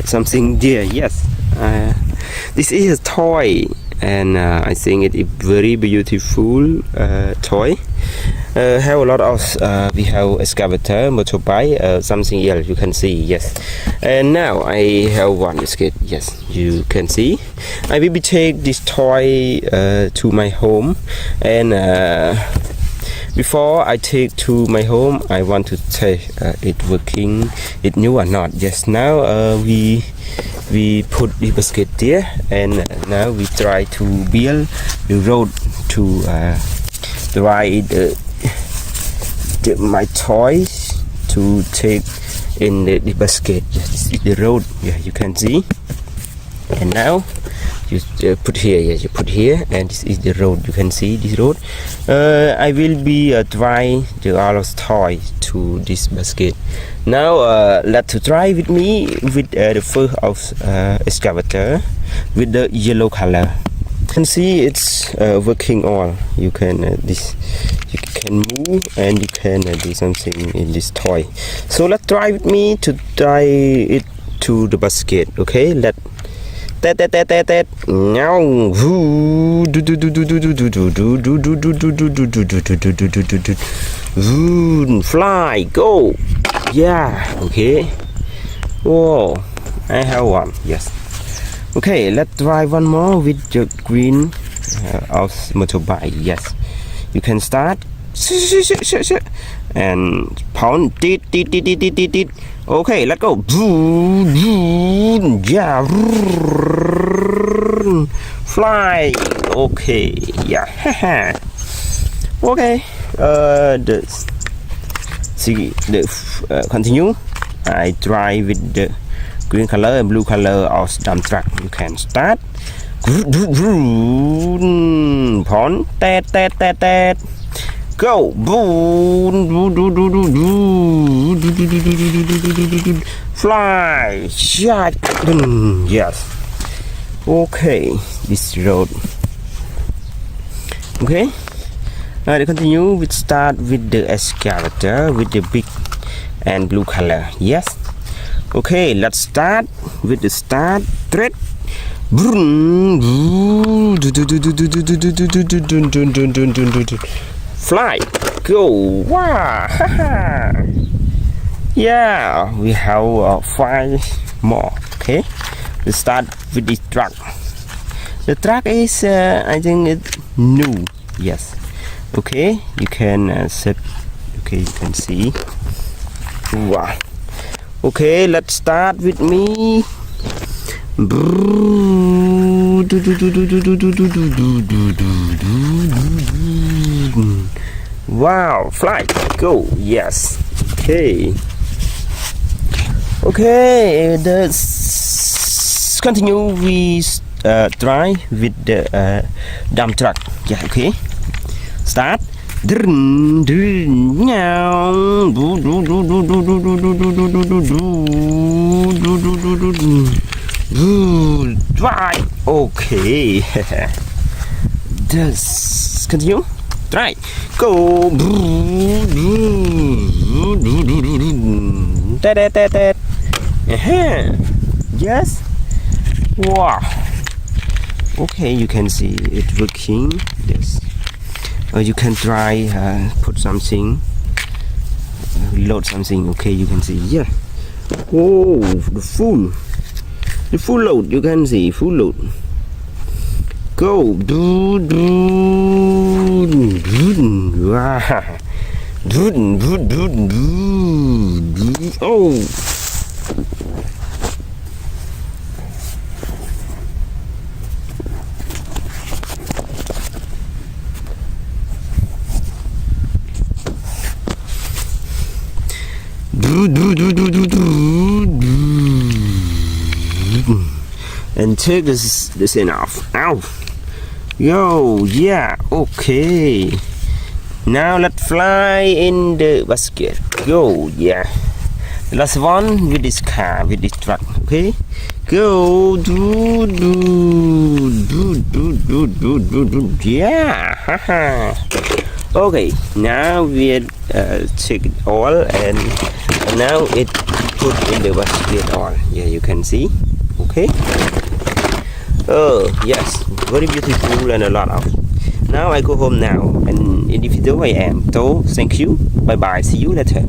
something there. Yes, this is a toy, and I think it is very beautiful toy. Have a lot of we have excavator, motorbike, something else you can see. Yes, and now I have one skate. Yes, you can see. I will be take this toy to my home, and before I take to my home, I want to check it working, it new or not. Yes, now we put the basket there, and now we try to build the road to try my toys to take in the basket. Yes, this is the road. Yeah, you can see. And now you put here. Yes, you put here, and this is the road. You can see this road. I will be try the all of toys to this basket. Now let's try with me with the first of excavator with the yellow color. You can see it's working all. You can you can move, and you can do something in this toy. So let's try with me to try it to the basket. Okay, now fly, go. Yeah, okay. Whoa, I have one. Yes. Okay, let's try one more with the green of motorbike. Yes, you can start and pound. Okay, let's go. Yeah, fly. Okay, yeah. Okay, continue. I try with the green color and blue color of dump truck. You can start. Pon, go. Fly. Shot. Yes. Okay, this road. Okay. Now continue with start with the excavator with the big and blue color. Yes. Okay, let's start with the start thread. Fly, go. Wow. Yeah, we have 5 more. Okay, let's start with the truck. The truck is I think it's new. Yes. Okay, you can set. Okay, you can see. Wow. Okay, let's start with me. Wow, fly, go. Yes. Okay. Okay, let's continue. We try with the dump truck. Yeah. Okay. Start. Try. Okay. Just continue. Try. Go. Yes. Wow. Okay, you can see it working. Yes. You can try put something, load something. Okay, you can see. Yeah. Oh, the full load. You can see full load. Go. Oh. And take this in off. Ow. Yo, yeah, okay. Now let's fly in the basket. Go, yeah. The last one with this car, with this truck. Okay. Go. Yeah. Okay. Now we take it all, and now it put in the basket all. Yeah, you can see. Okay. Oh yes, very beautiful and a lot of. Now I go home now, and in the video I am. So thank you. Bye bye. See you later.